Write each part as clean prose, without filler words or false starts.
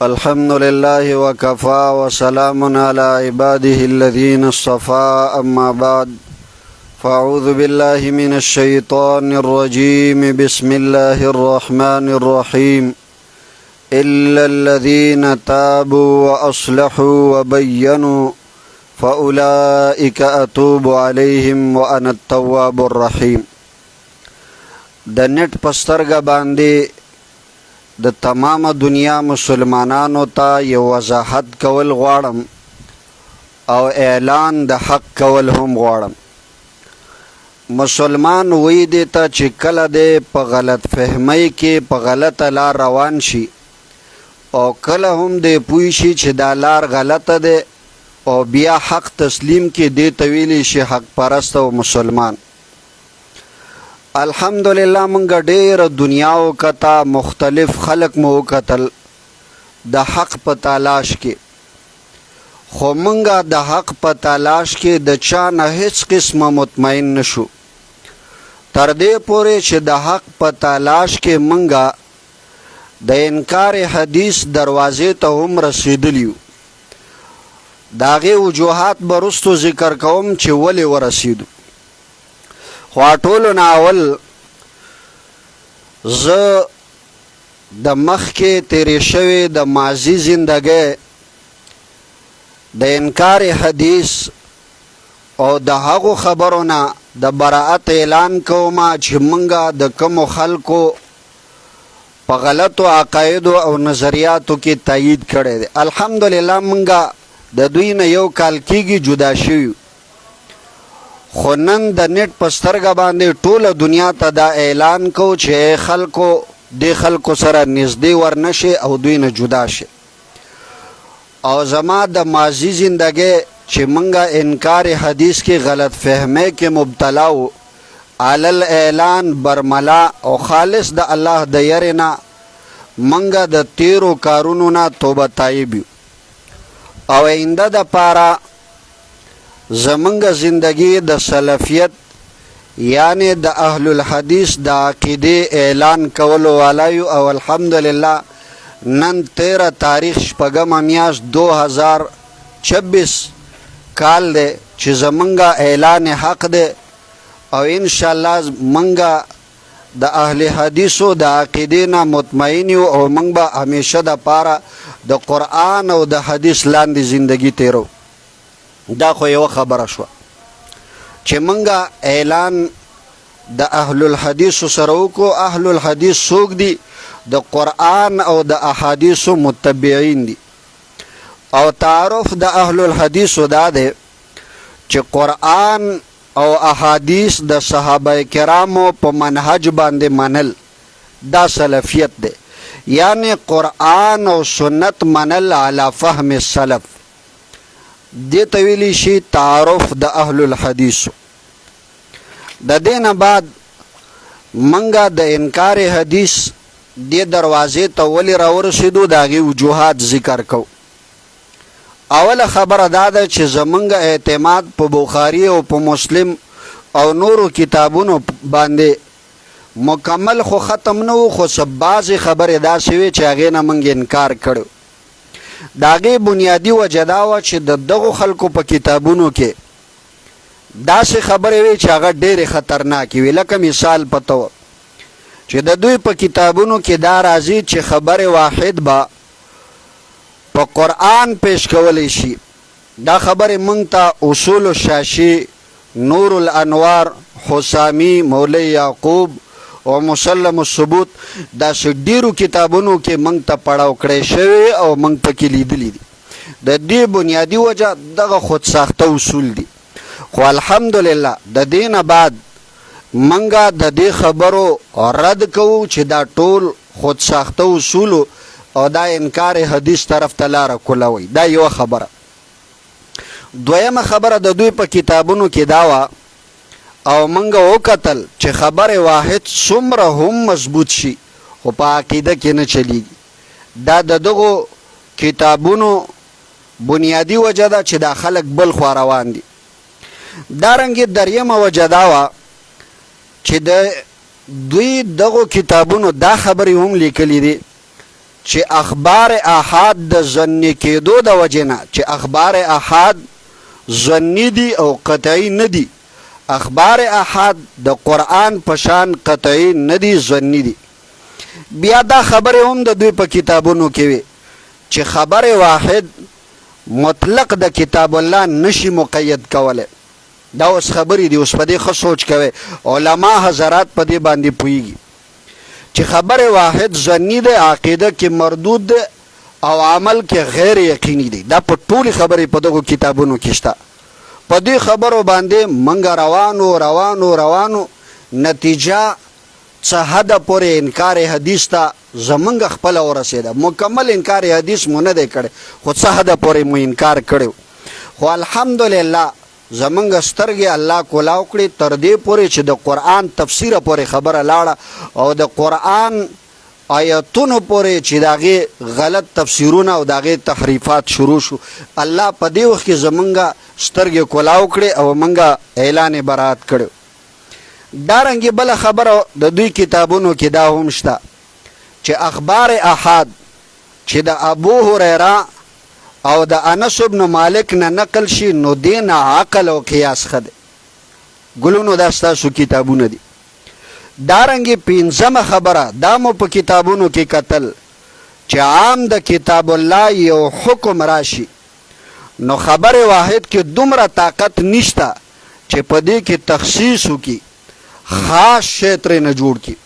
الحمد لله وكفى وسلام على عباده الذين اصطفى أما بعد فأعوذ بالله من الشيطان الرجيم بسم الله الرحمن الرحيم إلا الذين تابوا وأصلحوا وبينوا فأولئك أتوب عليهم وأنا التواب الرحيم. د نت پسترګه باندې د تمام دنیا مسلمانانو ته یو وضاحت کول غواړم او اعلان د حق کول هم غواړم. مسلمان وی دی ته چې کله دی په غلط فهمی کې په غلطه لار روان شي او کله هم دی پوه شي چې دا لار غلطه دی او بیا حق تسلیم کې دی ته ویلی شي حق پرست او مسلمان. الحمدلله منگا ډیر دنیا وکتا مختلف خلق مو وکتل د حق په تلاش کې، خو منگا د حق په تلاش کې د چا نه هیڅ قسمه مطمئن نشو تر دې پورې چې د حق په تلاش کې منگا د انکار حدیث دروازې ته هم رسیدلیو. داغه وجوهات برستو ذکر کوم چې ولی ورسیدو. خو ټولو نه اول زه د مخکې تیرې شوې د ماضي زندګۍ د انکار حدیث او د هغو خبرو نه د براءت اعلان کومه چې موږ د کومو خلکو په غلطو عقایدو او نظریاتو کې تایید کړی دی. الحمدلله موږ د دوی نه یو کال کېږي جدا شوي، خو نن د نیټ په سترګه باندې ټوله دنیا ته دا اعلان کو چې خلکو دې خلکو سره نږدې ورنشي او دوی نه جدا شي. او زما د ماضي زندګۍ چې منګه انکار حدیث کې غلط فهمۍ کې مبتلا و، علل اعلان برملا او خالص د الله د یرې نه منګه د تیرو کارونو نه توبه تایب یو او آینده د پاره زمنګ زندگی د سلفیت یعنی د اهل الحدیث د عقیده اعلان کولو والایو. او الحمدلله نن 13 تاریخ شپږمه میاشت 2026 کال دی چې زمنګ اعلان حق دی او ان شاء الله منګه د اهل حدیثو د عقیده نه مطمئن یو او منګ به همیشه د پاره د قرآن او د حدیث لاندې زندگی تیرو. دا خو یو خبره شو چې منګه اعلان د اهل الحدیث سره وکړو. اهل الحدیث څوک دي؟ د قرآن او د احادیثو متبعین دي. او تعارف د اهل الحدیث دا دی چې قرآن او احادیث د صحابه کرامو په منهج باندې منل دا سلفیت دی، یعنی قرآن او سنت منل علی فهم السلف. دی تویلی شي تعارف د اهل الحدیث. د دینه بعد منګه د انکار حدیث دی دروازې ته ولی راورسېدو داغي وجوهات ذکر کو. اوله خبره دا ده چې زمونږ اعتماد په بخاری او په مسلم او نورو کتابونو باندې مکمل خو ختم نه و، خو بعضې خبرې داسې وې چې هغې نه موږ انکار کړو. د هغې بنیادي وجه دا وه چې د دغو خلکو په کتابونو کې داسې خبرې وې چې هغه ډېرې خطرناکې وې. لکه مثال پته وه چې د دوی په کتابونو کې دا راځي چې خبر واحد به په قرآن پیش کولی شي. دا خبرې موږ ته اصول الشاشي، نور الانوار، حسامی، مولی یعقوب او مسلم الثبوت داسې ډیرو کتابونو کې موږ ته پړاو کړی شوی او موږ پکې لیدلی دي. د دې بنیادي وجه دغه خود ساخته اصول دي. خو الحمدلله د دې نه بعد موږ د دې خبرو رد کوو چې دا ټول خود ساخته اصولو او دا انکار حدیث طرف ته لاره کولوي. دا یو خبره. دویمه خبره د دوی په کتابونو کې دا وه او منګه وکتل چې خبر واحد څومره هم مضبوط شي خو په عقیده کې نه چلیږي. دا د دغو کتابونو بنیادی وجه ده چې دا خلک بل خوا روان دي. دارنګې دریمه وجه دا وه چې د دوی دغو کتابونو دا خبرې هم لیکلي دي چې اخبار احاد د ظني کېدو د وجې نه، چې اخبار احاد ظني دي او قطعي نه دي. اخبار احاد د قرآن پشان قطعي نه دي، ظني دي. بیا دا خبرې هم د دوی په کتابونو کې وي چې خبر واحد مطلق د کتاب الله نشي مقید کولی. دا اوس خبرې دي، اوس په دې ښه سوچ کوئ. علما حضرات په دې باندې پوهېږي چې خبر واحد ظني دی، عقیده کې مردود دی او عمل کې غیر یقیني دی. دا په ټولې خبرې په دغو کتابونو کې شته. په دې خبرو باندې موږ روانو نتیجه څه حده پورې انکار حدیث ته زمونږ خپله ورسېده. مکمل انکار حدیث مو نه دی کړی، خو څه حده پورې مو انکار کړی. خو الحمدلله زمونږ سترګې الله کولاو کړي تر دې پورې چې د قرآن تفسیره پورې خبره لاړه او د قرآن آیتونو پورې چې د هغې غلط تفسیرونه او د هغې تحریفات شروع شو. الله په دې وخت کې زمونږ سترګې کولاو کړي او مونږ اعلان برات کړو. دارنګې بله خبره د دوی کتابونو کې دا هم شته چې اخبار احاد چې د ابو هریره او د انس بن مالک نه نقل شي نو دې نه عقل او قیاس ښه دی. ګلونو دا ستاسو کتابونه دي. دارنګې پنځمه خبره دا مو په کتابونو کې کتل چې عام د کتاب الله یو حکم راشي نو خبر واحد کې دومره طاقت نشته چې په دې کې تخصیص وکړي، خاص شی ترې نه جوړ کړي.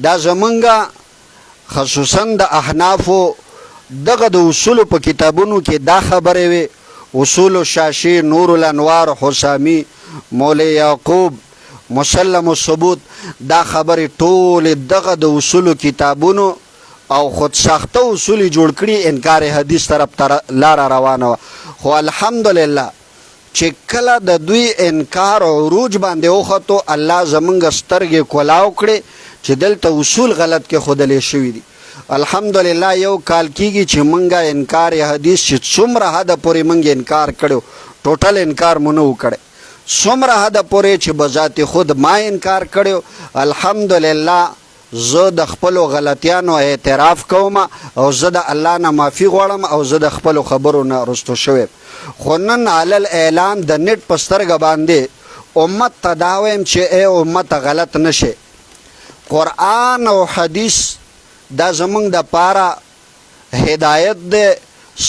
دا زمونږ خصوصا د احنافو دغه د اصولو په کتابونو کې دا خبرې وي، اصول الشاشی، نور الانوار، حسامی، مولی یعقوب، مسلم الثبوت، دا خبرې ټولې دغه د اصولو کتابونو او خود ساخته اصول جوړ کړي انکار حدیث طرف ته لاره روانه وه. خو الحمدلله چې کله د دوی انکار عروج باندې وختو، الله زمونږ سترګې کولاو کړې چې دلته اصول غلط کې ښودلی شوي دي. الحمدلله یو کال کېږي چې مونږه انکار حدیث چې څومره حده پورې مونږ انکار کړو، ټوټل انکار مو نه و کړی، څومره حده پورې چې بذات خود ما انکار کړو. الحمدلله زه د خپلو غلطیانو اعتراف کوم او زه د الله نه معافي غواړم او زه د خپلو خبرو نه رستو شوی. خو نن علل اعلان د نیټ په سترګه باندې امت ته دا وایم چې ای امت غلط نشي. قرآن او حدیث دا زمونږ د پاره هدایت دی.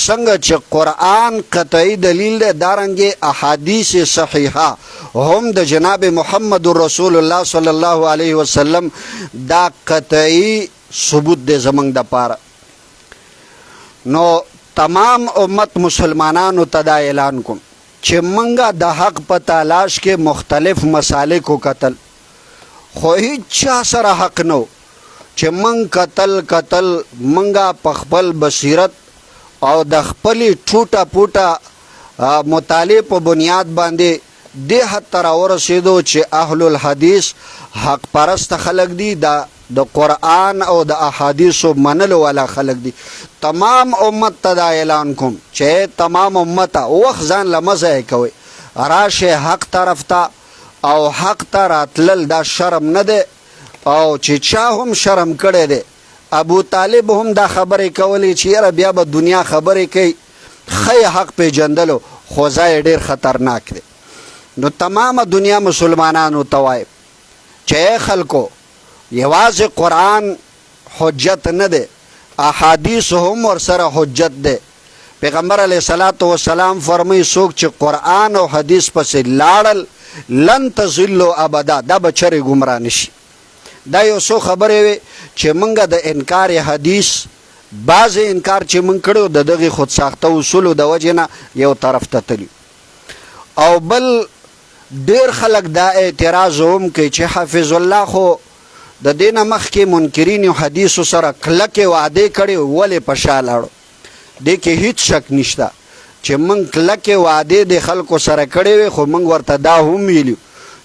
څنګه چې قرآن قطعی دلیل دی، دارنګې احادیث صحیحه هم د جناب محمد رسول الله صلی الله علیه وسلم دا قطعی ثبوت دی زمونږ د پاره. نو تمام امت مسلمانانو ته دا اعلان کوم چې منګه د حق په تلاش کې مختلف مسالکو قتل، خو هیڅ چا سره حق نو چې من قتل منګه په خپل بصیرت او د خپلې ټوټه پوټه مطالعې په بنیاد باندې دې حد ته راورسېدو چې اهل الحدیث حق پرست خلق دي، د قرآن او د احادیثو منلو والا خلق دي. تمام امت ته دا اعلان کوم چې تمام امت وخت ځان له مه ضایع کوئ، راشه حق طرف ته او حق ته راتلل دا شرم نه دی. او چې چا هم شرم کړی دی، ابو طالب هم دا خبرې کولی چې یاره بیا به دنیا خبرې کوي، ښه حق پیژندلو خو ځای ډېر خطرناک دی. نو تمام دنیا مسلمانانو ته وایم چې خلکو یوازې قرآن حجت نه دی، احادیث هم ورسره حجت دی. پیغمبر علیه الصلاة والسلام فرمایي څوک چې قرآن او حدیث پسې لاړل لن تضلوا ابدا، دا به چرې ګمراه نشي. دا یو څو خبرې وې چې مونږ د انکار حدیث بعضې انکار چې مونږ کړی د دغې خود ساخته اصولو د وجې نه یو طرف ته تلي. او بل ډېر خلک دا اعتراض هم کوي چې حافظ الله خو د دې نه مخکې منکرینو حدیثو سره کلکې وعدې کړې، ولې په شا لاړو؟ دې کې هیڅ شک نشته چې مونږ کلکې وعدې د خلکو سره کړې وې، خو مونږ ورته دا هم ویلو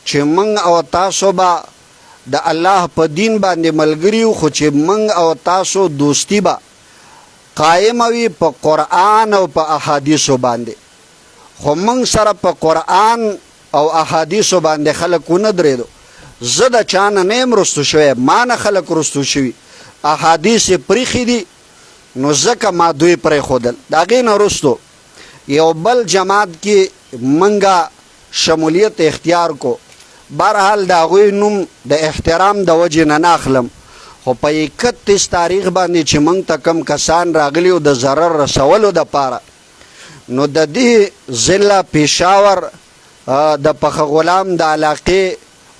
چې مونږ او تاسو به د الله په دین باندې ملګری یو، خو چې مونږ او تاسو دوستی به قائم وي په قرآن او په احادیثو باندې. خو مونږ سره په قرآن او احادیثو باندې خلک ونه درېدو. زه د چا نه یم رستو شوی، ما نه خلک رستو شوي، احادیث یې پریښي دي نو ځکه ما دوی پرېښودل. د هغې نه وروستو یو بل جماعت کې منګه شمولیت اختیار کو. بهرحال د هغوی نوم د احترام د وجې نه نه اخلم، خو په 31 تاریخ باندې چې موږ ته کم کسان راغلي د ضرر رسولو دپاره، نو د دې ضلع پېښور د پخه غلام د علاقې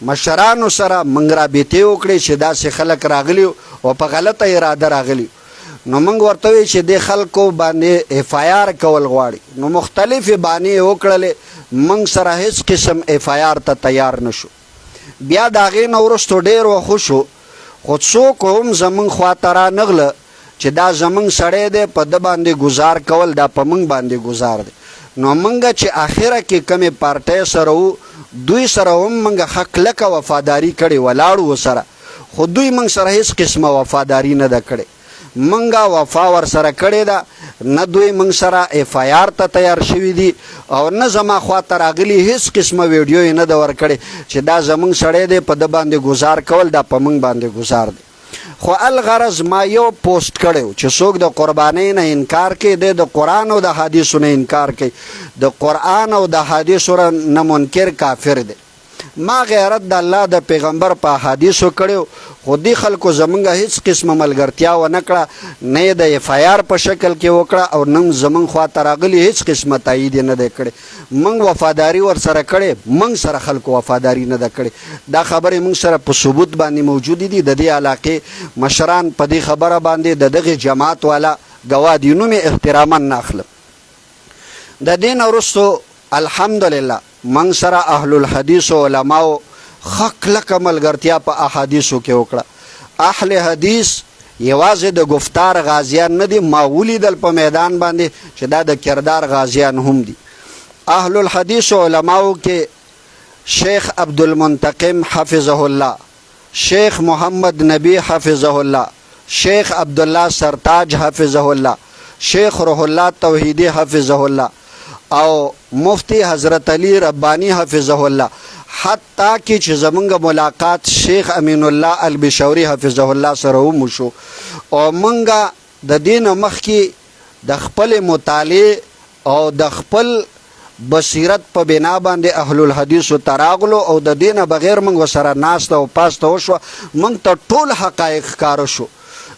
مشرانو سره موږ رابطې وکړې چې داسې خلک راغلي او په غلطه اراده راغلي. نو موږ ورته وی چې دې خلکو باندې اف آی آر کول غواړي. نو مختلفې بانې یې وکړلې، موږ سره هیڅ قسم اف آی آر ته تیار نشو. بیا د هغې نه وروستو ډېر وخت وشو، خو څوک هم زموږ خواته رانغله چې دا زموږ سړی دی، په ده باندې ګزار کول دا په موږ باندې ګزار دی. نو موږ چې آخره کې کمې پارټۍ سره وو، دوی سره هم موږ ښه کلکه وفاداري کړې ولاړو ورسره، خو دوی موږ سره هیڅ قسمه وفاداري نه ده کړې. منګه وفا ور سره کړې ده، نه دوی موږ سره اف آی آر ته تیار شوي دي او نه زما خواته راغلي هیڅ قسمه ویډیو یې نه ده ورکړې چې دا زموږ سړی دی، په ده باندې ګزار کول دا په موږ باندې ګزار دی. خو الغرض ما یو پوسټ کړی چې څوک د قربانۍ نه انکار کوي، دی د قرآن او د حدیثو نه انکار کوي. د قرآن او د حدیثو نه منکر کافر دی. ما غیرت د الله د پیغمبر په حدیثو کړی، خو دې خلکو زمونږ هیڅ قسمه ملګرتیا ونه کړه، نه یې د اف آی آر په شکل کې وکړه او نه زمونږ خواته راغلي هیڅ قسمه تایید یې نه دی کړی. موږ وفاداري ورسره کړې، موږ سره خلکو وفاداري نه ده کړې. دا خبرې موږ سره په ثبوت باندې موجودې دي. د دې علاقې مشران په دې خبره باندې د دغې جماعت والا ګواه دي، نوم یې احتراما نه اخلم. د دې نه وروستو الحمدلله موږ سره اهل الحدیث و علماو ښه کلکه ملګرتیا په احادیثو کې وکړه. اهل حدیث یوازې د گفتار غازیان نه دي، ما ولیدل په میدان باندې چې دا د کردار غازیان هم دي. اهل الحدیث و علماو کې شیخ عبدالمنتقم حفظه الله، شیخ محمد نبی حفظه الله، شیخ عبدالله سرتاج حفظه الله، شیخ روح الله توحیدی حفظه الله او مفتی حضرت علی ربانی حفظه الله. حتی کې چې زمونږ ملاقات شیخ امین الله البشوري حفظه الله سره هم وشو، او مونږ د دې نه مخکې د خپل مطالعې او د خپل بصیرت په بنا باندې اهل الحدیثو ته راغلو او د دې نه بغیر موږ ورسره ناسته او پاسته وشوه، موږ ته ټول حقایق ښکاره شو.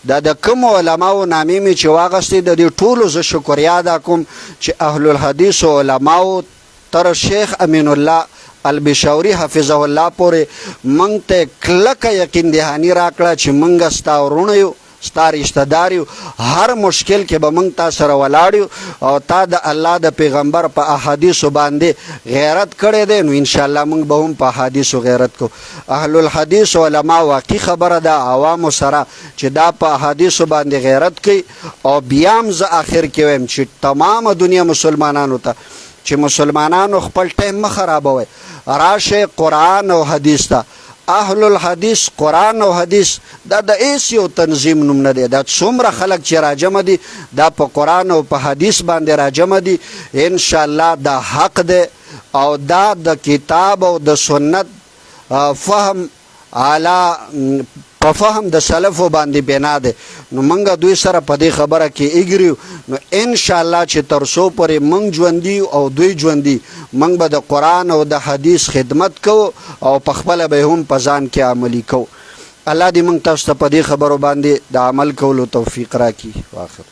دا د کومو علماو نامې مې چې واغستې، د دې ټولو زه شکریا ادا کوم چې اهل الحدیثو علماو تر شیخ امین الله البشوري حفظه الله پورې موږ ته کلکه یقین دهاني راکړه چې موږ ستا ورونه یو، ستا رشته دار یو، هر مشکل کې به موږ تا سره ولاړ یو او تا د الله د پیغمبر په احادیثو باندې غیرت کړی دی، نو انشاءالله موږ به هم په احادیثو غیرت کو. اهل الحدیث علما واقعي خبره ده عوامو سره چې دا په احادیثو باندې غیرت کوي. او بیا هم زه آخر کې وایم چې تمامه دنیا مسلمانانو ته چې مسلمانانو خپل ټایم مه خرابوئ، راشه قرآن او حدیث ته. اهل الحدیث قرآن او حدیث دا د ایس یو تنظیم نوم نه دی، دا څومره خلک چې راجمع دي دا په قرآن او په حدیث باندې راجمع دي. انشاءالله دا حق دی او دا د کتاب او د سنت فهم اعلی په فهم د سلفو باندې بنا دی. نو موږ دوی سره په دې خبره کې اګریو، نو انشاءالله چې تر څو پورې موږ ژوندي او دوی ژوندي، موږ به د قرآن او د حدیث خدمت کوو او په خپله به هم په ځان کې عملي کوو. الله دې موږ تاسو ته په دې خبرو باندې د عمل کولو توفیق راکړي. واخر